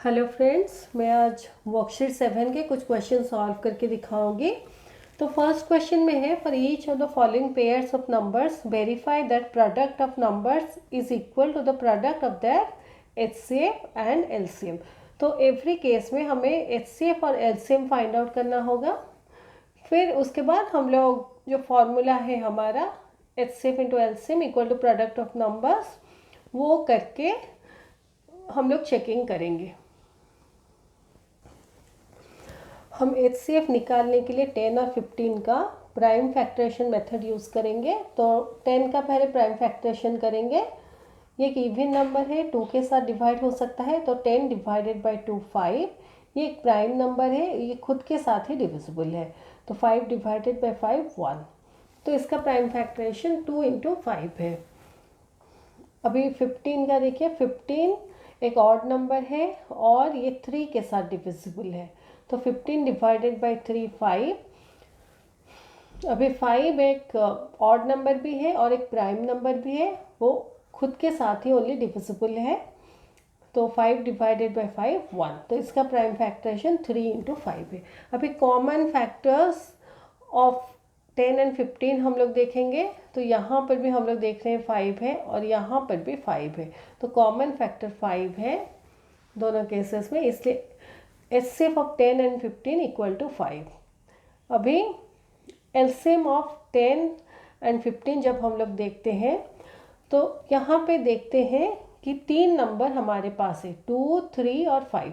Hello friends, मैं आज worksheet 7 के कुछ क्वेश्चन सॉल्व करके दिखाऊंगी। तो फर्स्ट क्वेश्चन में है, for each of the following pairs of numbers verify that product of numbers is equal to the product of that HCF and LCM. तो एवरी केस में हमें एचसीएफ और एलसीएम फाइंड आउट करना होगा। फिर उसके बाद हम लोग जो फॉर्मूला है हमारा HCF into LCM equal to product of numbers, वो करके हम लोग चेकिंग करेंगे। हम एचसीएफ निकालने के लिए 10 और 15 का प्राइम फैक्टरेशन मेथड यूज़ करेंगे। तो 10 का पहले प्राइम फैक्टरेशन करेंगे। ये एक इवन नंबर है, 2 के साथ डिवाइड हो सकता है, तो 10 डिवाइडेड बाई 2 5। ये एक प्राइम नंबर है, ये खुद के साथ ही डिविजिबल है, तो 5 डिवाइडेड बाई 5 1। तो इसका प्राइम फैक्टरेशन 2 इंटू 5 है। अभी 15 का देखिए, 15 एक ऑड नंबर है और ये 3 के साथ डिविजिबल है, तो 15 डिवाइडेड बाई 3 5। अभी 5 एक ऑड नंबर भी है और एक प्राइम नंबर भी है, वो खुद के साथ ही ओनली डिविजिबल है, तो 5 डिवाइडेड बाई 5 1। तो इसका प्राइम फैक्टरेशन 3 इंटू 5 है। अभी कॉमन फैक्टर्स ऑफ 10 एंड 15 हम लोग देखेंगे। तो यहाँ पर भी हम लोग देख रहे हैं 5 है और यहाँ पर भी 5 है, तो कॉमन फैक्टर 5 है दोनों केसेस में, इसलिए HCF of 10 and 15 equal to 5। अभी एलसीएम ऑफ 10 एंड 15 जब हम लोग देखते हैं तो यहाँ पे देखते हैं कि 3 नंबर हमारे पास है, 2 3 और 5,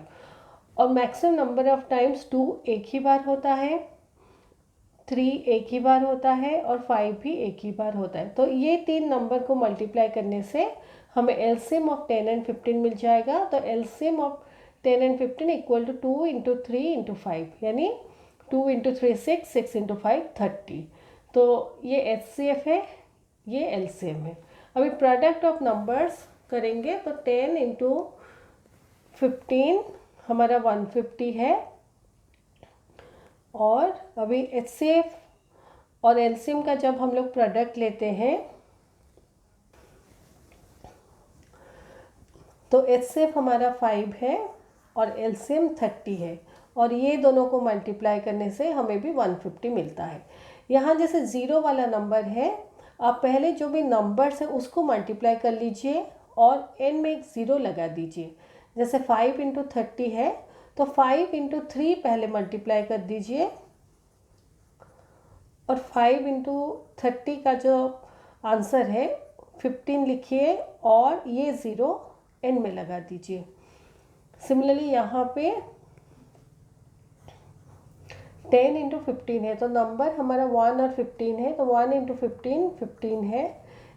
और मैक्सिमम नंबर ऑफ टाइम्स 2 एक ही बार होता है, 3 एक ही बार होता है और 5 भी एक ही बार होता है। तो ये 3 नंबर को मल्टीप्लाई करने से हमें एलसीएम ऑफ 10 एंड 15 मिल जाएगा। तो LCM of 10 and 15 equal to 2 into 3 into 5, यानी 2 इंटू 3 6, 6 इंटू 5 30। तो ये एचसीएफ है, ये एलसीएम है। अभी प्रोडक्ट ऑफ नंबर्स करेंगे, तो 10 इंटू 15 हमारा 150 है, और अभी एचसीएफ और एलसीएम का जब हम लोग प्रोडक्ट लेते हैं तो एचसीएफ हमारा 5 है और एलसीएम 30 है, और ये दोनों को मल्टीप्लाई करने से हमें भी 150 मिलता है। यहाँ जैसे ज़ीरो वाला नंबर है, आप पहले जो भी नंबर्स है उसको मल्टीप्लाई कर लीजिए और एन में एक ज़ीरो लगा दीजिए। जैसे 5 इंटू 30 है, तो 5 इंटू 3 पहले मल्टीप्लाई कर दीजिए, और 5 इंटू 30 का जो आंसर है 15 लिखिए और ये ज़ीरो एन में लगा दीजिए। सिमिलरली यहाँ पे 10 इंटू 15 है, तो नंबर हमारा 1 और 15 है, तो 1 इंटू 15 15 है।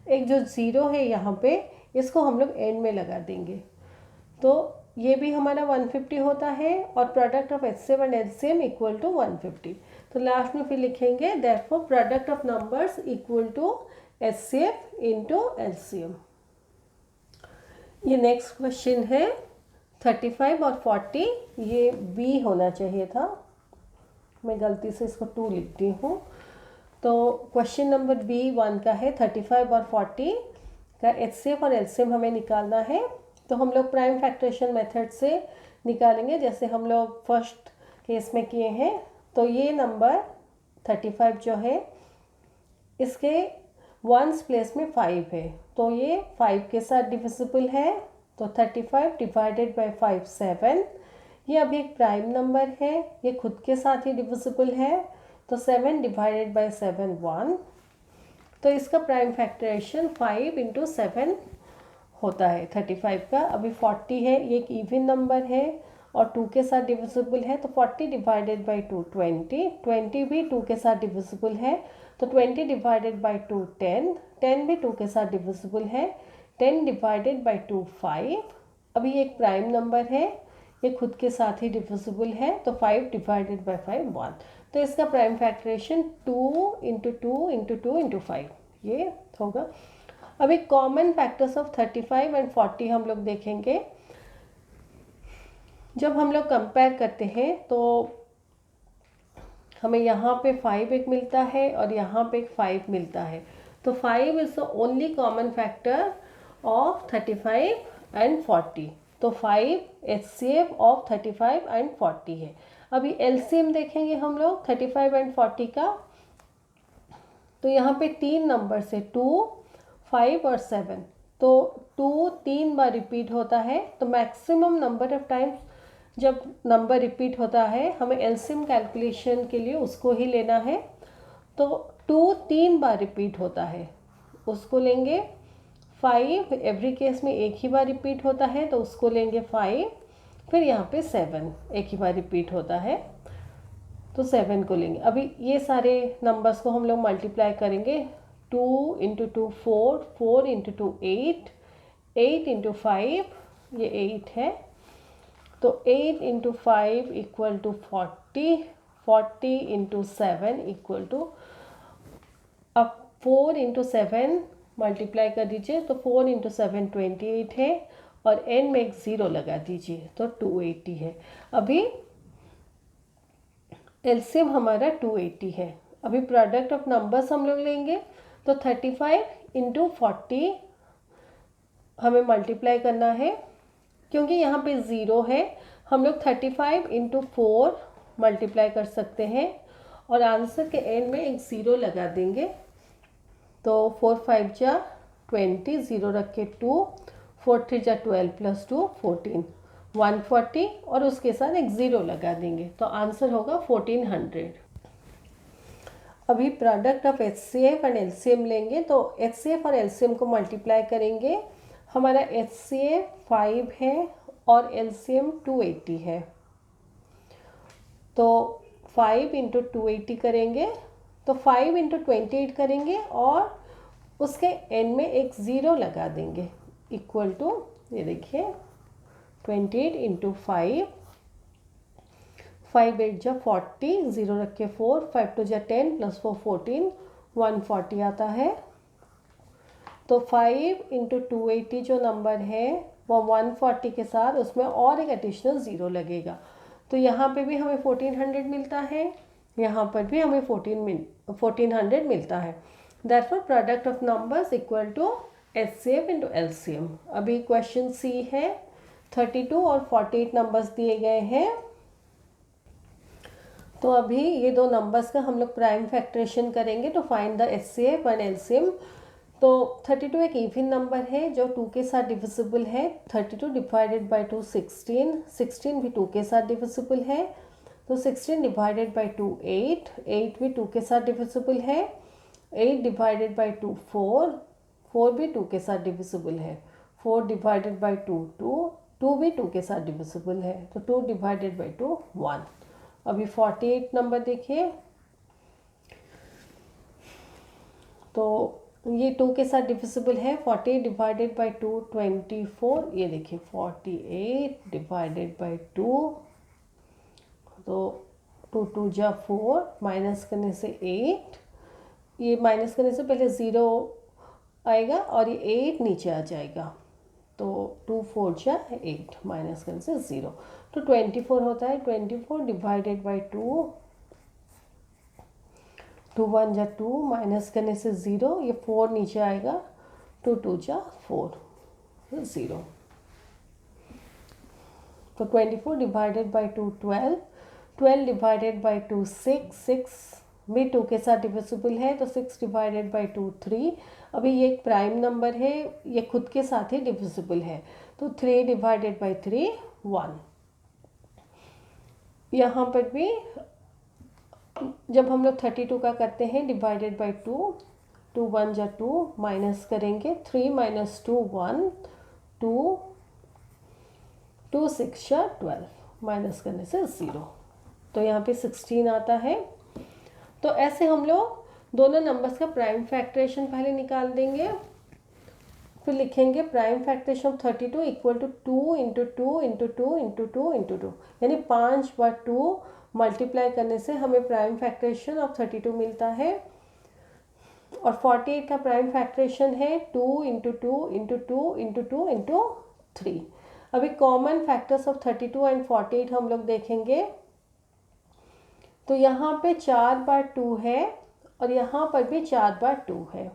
एक जो ज़ीरो है यहाँ पे, इसको हम लोग एंड में लगा देंगे, तो ये भी हमारा 150 होता है, और product of HCF and LCM equal to 150। तो लास्ट में फिर लिखेंगे therefore product of numbers equal to HCF into LCM. ये नेक्स्ट क्वेश्चन है 35 और 40, ये बी होना चाहिए था, मैं गलती से इसको 2 लिखती हूँ। तो क्वेश्चन नंबर बी 1 का है, 35 और 40 का एचसीएफ और एलसीएम हमें निकालना है। तो हम लोग प्राइम फैक्टरेशन मेथड से निकालेंगे, जैसे हम लोग फर्स्ट केस में किए हैं। तो ये नंबर 35 जो है, इसके वंस प्लेस में 5 है, तो ये 5 के साथ डिविजिबल है, तो 35 डिवाइडेड बाई 5 7। ये अभी एक प्राइम नंबर है, ये खुद के साथ ही डिविजिबल है, तो 7 डिवाइडेड बाई 7 1। तो इसका प्राइम फैक्टरेशन 5 इंटू 7 होता है 35 का। अभी 40 है, ये एक इवन नंबर है और 2 के साथ डिविजिबल है, तो 40 डिवाइडेड बाई 2 20, 20 भी 2 के साथ डिविजिबल है, तो 20 डिवाइडेड बाई 2 10, 10 भी 2 के साथ डिविजिबल है, 10 डिवाइडेड बाई 2 5। अभी ये एक प्राइम नंबर है, ये खुद के साथ ही डिविजिबल है, तो 5 डिवाइडेड बाई 5 1। तो इसका prime factorisation 2 into 2 into 2 into 5 ये होगा। अभी कॉमन फैक्टर्स ऑफ 35 एंड 40 हम लोग देखेंगे। जब हम लोग कंपेयर करते हैं तो हमें यहाँ पे 5 एक मिलता है और यहाँ पे एक 5 मिलता है, तो 5 is the only common factor of 35 and 40। तो 5 HCF ऑफ 35 एंड 40 है। अभी एलसीएम देखेंगे हम लोग 35 एंड 40 का। तो यहाँ पे 3 नंबर से 2, 5 और 7, तो 2 3 बार रिपीट होता है। तो मैक्सिमम नंबर ऑफ टाइम्स जब नंबर रिपीट होता है हमें एलसीएम कैलकुलेशन के लिए उसको ही लेना है। तो 2 3 बार रिपीट होता है, उसको लेंगे। 5 एवरी केस में एक ही बार रिपीट होता है, तो उसको लेंगे 5। फिर यहाँ पे 7 एक ही बार रिपीट होता है, तो 7 को लेंगे। अभी ये सारे नंबर्स को हम लोग मल्टीप्लाई करेंगे। 2 इंटू 2 4, 4 इंटू 2 8, 8 इंटू 5 ये 8 है, तो 8 into 5 equal to 40, 40 into 7 equal to, अब 4 इंटू 7 मल्टीप्लाई कर दीजिए, तो 4 इंटू 7 28 है, और एन में एक ज़ीरो लगा दीजिए, तो 280 है। अभी एलसीएम हमारा 280 है। अभी प्रोडक्ट ऑफ नंबर्स हम लोग लेंगे, तो 35 इंटू 40 हमें मल्टीप्लाई करना है। क्योंकि यहाँ पे ज़ीरो है, हम लोग 35 इंटू 4 मल्टीप्लाई कर सकते हैं, और आंसर के एंड में एक ज़ीरो लगा देंगे। तो 4 5 जा 20, ज़ीरो रख के 2, 4 3 जा 12 प्लस 2 14, 140, और उसके साथ एक ज़ीरो लगा देंगे, तो आंसर होगा 1400। अभी product of HCF and LCM लेंगे, तो HCF और LCM को मल्टीप्लाई करेंगे। हमारा HCF 5 है और LCM 280 है, तो 5 इंटू 280 करेंगे, तो 5 इंटू 28 करेंगे, और उसके एंड में एक ज़ीरो लगा देंगे, इक्वल टू, ये देखिए 28 इंटू 5, 5 8 जा 40, ज़ीरो रख के 4, 5 2 जा 10 प्लस 4 14, 140 आता है। तो 5 इंटू 280 जो नंबर है वो 140 के साथ उसमें और एक एडिशनल ज़ीरो लगेगा, तो यहाँ पे भी हमें 1400 मिलता है, यहाँ पर भी हमें 1400 मिलता है। Therefore product of numbers equal to HCF into LCM। अभी क्वेश्चन सी है, 32 और 48 नंबर्स दिए गए हैं। तो अभी ये दो नंबर्स का हम लोग प्राइम फैक्टरेशन करेंगे, तो find the HCF and LCM। तो 32 एक इवन नंबर है जो 2 के साथ डिविजिबल है। 32 डिवाइडेड बाई 2 16, 16 भी 2 के साथ डिविजिबल है, तो 16 डिवाइडेड बाई 2 8, 8 भी 2 के साथ डिविजिबल है। 8 डिवाइडेड बाई 2 4, 4 भी 2 के साथ डिविजिबल है। 4 डिवाइडेड बाई 2 2, 2 भी 2 के साथ डिविजिबल है, तो 2 डिवाइडेड बाई 2 1। अभी 48 नंबर देखिए, तो ये 2 के साथ डिविजिबल है। 48 डिवाइडेड बाई 2 24, ये देखिए 48 डिवाइडेड बाई 2, तो 2 2 जा 4, माइनस करने से 8, ये माइनस करने से पहले ज़ीरो आएगा और ये 8 नीचे आ जाएगा, तो 2 4 जा 8, माइनस करने से 0, तो 24 होता है। 24 डिवाइडेड बाई 2, 2 1 जा 2, माइनस करने से 0, ये 4 नीचे आएगा, 2 2 जा 4, 0, तो 24 डिवाइडेड बाई 2 12, 12 डिवाइडेड बाई 2 6, 6 भी 2 के साथ डिविजिबल है, तो 6 डिवाइडेड बाई 2 3। अभी ये एक प्राइम नंबर है, ये खुद के साथ ही डिविजिबल है, तो 3 डिवाइडेड बाई 3 1। यहाँ पर भी जब हम लोग 32 का करते हैं डिवाइडेड बाई 2, 2 1 जा 2, माइनस करेंगे 3 माइनस 2 1, 2 2 6 जा 12, माइनस करने से 0, तो यहाँ पे 16 आता है। तो ऐसे हम लोग दोनों नंबर्स का प्राइम फैक्टरेशन पहले निकाल देंगे, फिर लिखेंगे prime factorization of 32 equal to 2 into 2 into 2 into 2 into 2, यानी 5 बार 2 मल्टीप्लाई करने से हमें प्राइम फैक्टरेशन ऑफ 32 मिलता है। और 48 का प्राइम फैक्टरेशन है 2 इंटू 2 इंटू 2 इंटू 2 इंटू 3। अभी कॉमन फैक्टर्स ऑफ 32 एंड 48 हम लोग देखेंगे, तो यहाँ पे 4 बार 2 है और यहाँ पर भी 4 बार 2 है,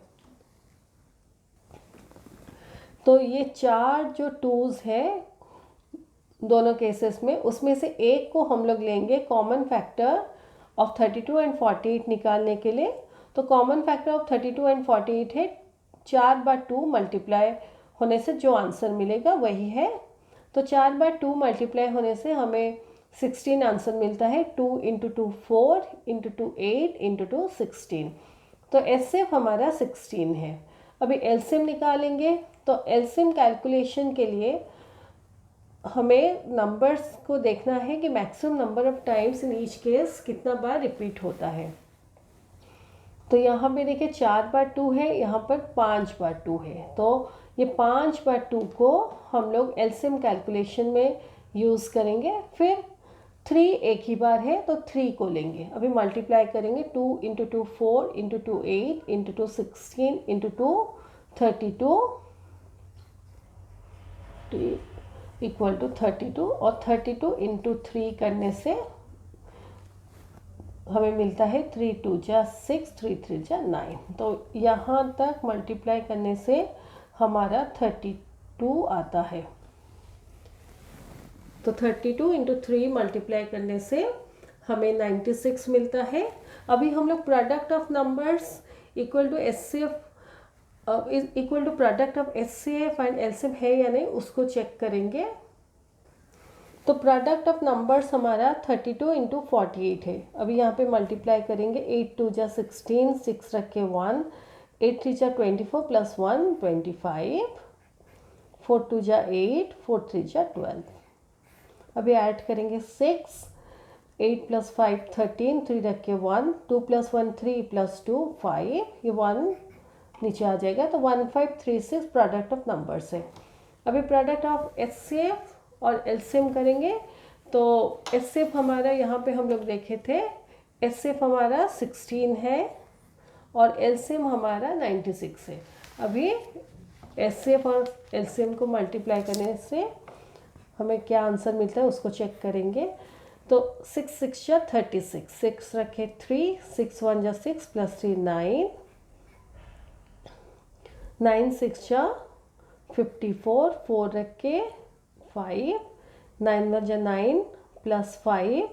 तो ये 4 जो 2s है दोनों केसेस में, उसमें से एक को हम लोग लेंगे कॉमन फैक्टर ऑफ 32 एंड 48 निकालने के लिए। तो कॉमन फैक्टर ऑफ 32 एंड 48 है 4/2 मल्टीप्लाई होने से जो आंसर मिलेगा वही है। तो 4/2 मल्टीप्लाई होने से हमें 16 आंसर मिलता है। 2 × 2 4, × 2 8, × 2 16। तो एचसीएफ हमारा 16 है। अभी एलसीएम निकालेंगे। तो एलसीएम कैलकुलेशन के लिए हमें नंबर्स को देखना है कि maximum number of times in each case कितना बार रिपीट होता है। तो यहाँ पे देखिए 4/2 है, यहाँ पर 5/2 है। तो ये 5/2 को हम लोग एलसीएम कैलकुलेशन में यूज़ करेंगे। फिर 3 एक ही बार है तो 3 को लेंगे। अभी मल्टीप्लाई करेंगे। 2 × 2 4, × 2 8, × 2 16, × 2 32 इक्वल टू 32। और 32 × 3 करने से हमें मिलता है 3 × 2 = 6, 3 × 3 = 9। तो यहाँ तक मल्टीप्लाई करने से हमारा 32 आता है। तो 32 × 3 मल्टीप्लाई करने से हमें 96 मिलता है। अभी हम लोग product of numbers equal to HCF equal to product of HCF and LCM है या नहीं उसको चेक करेंगे। तो प्रोडक्ट ऑफ नंबर्स हमारा 32 × 48 है। अभी यहाँ पे मल्टीप्लाई करेंगे। 8 × 2 = 16, 6 रख के 1, 8 × 3 = 24 + 1 25, 4 × 2 = 8, 4 × 3 = 12। अभी ऐड करेंगे 6, 8 + 5 13, 3 रख के 1, 2 + 1 3 + 2 5, ये 1 नीचे आ जाएगा। तो 1536 प्रोडक्ट ऑफ नंबर्स है। अभी प्रोडक्ट ऑफ एचसीएफ और एलसीएम करेंगे। तो एचसीएफ हमारा यहाँ पे हम लोग देखे थे, एचसीएफ हमारा 16 है और एलसीएम हमारा 96 है। अभी एचसीएफ और एलसीएम को मल्टीप्लाई करने से हमें क्या आंसर मिलता है उसको चेक करेंगे। तो 6 × 6 = 36, 6 रखे 3, 6 × 1 = 6 + 3 9, 9 × 6 = 54, 4 रख के 5, 9 × 1 = 9 + 5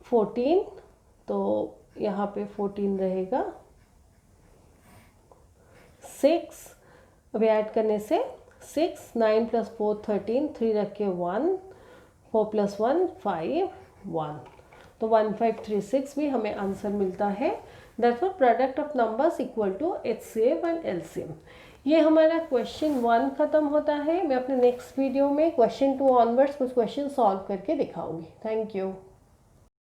14। तो यहाँ पे 14 रहेगा। 6 अभी ऐड करने से 6, 9 + 4 13, 3 रख के 1, 4 + 1 5 1। तो 1536 भी हमें आंसर मिलता है। That's product of numbers equal to HCF and LCM. ये हमारा क्वेश्चन 1 ख़त्म होता है। मैं अपने नेक्स्ट वीडियो में क्वेश्चन 2 ऑनवर्ड्स कुछ क्वेश्चन सॉल्व करके दिखाऊंगी। Thank you.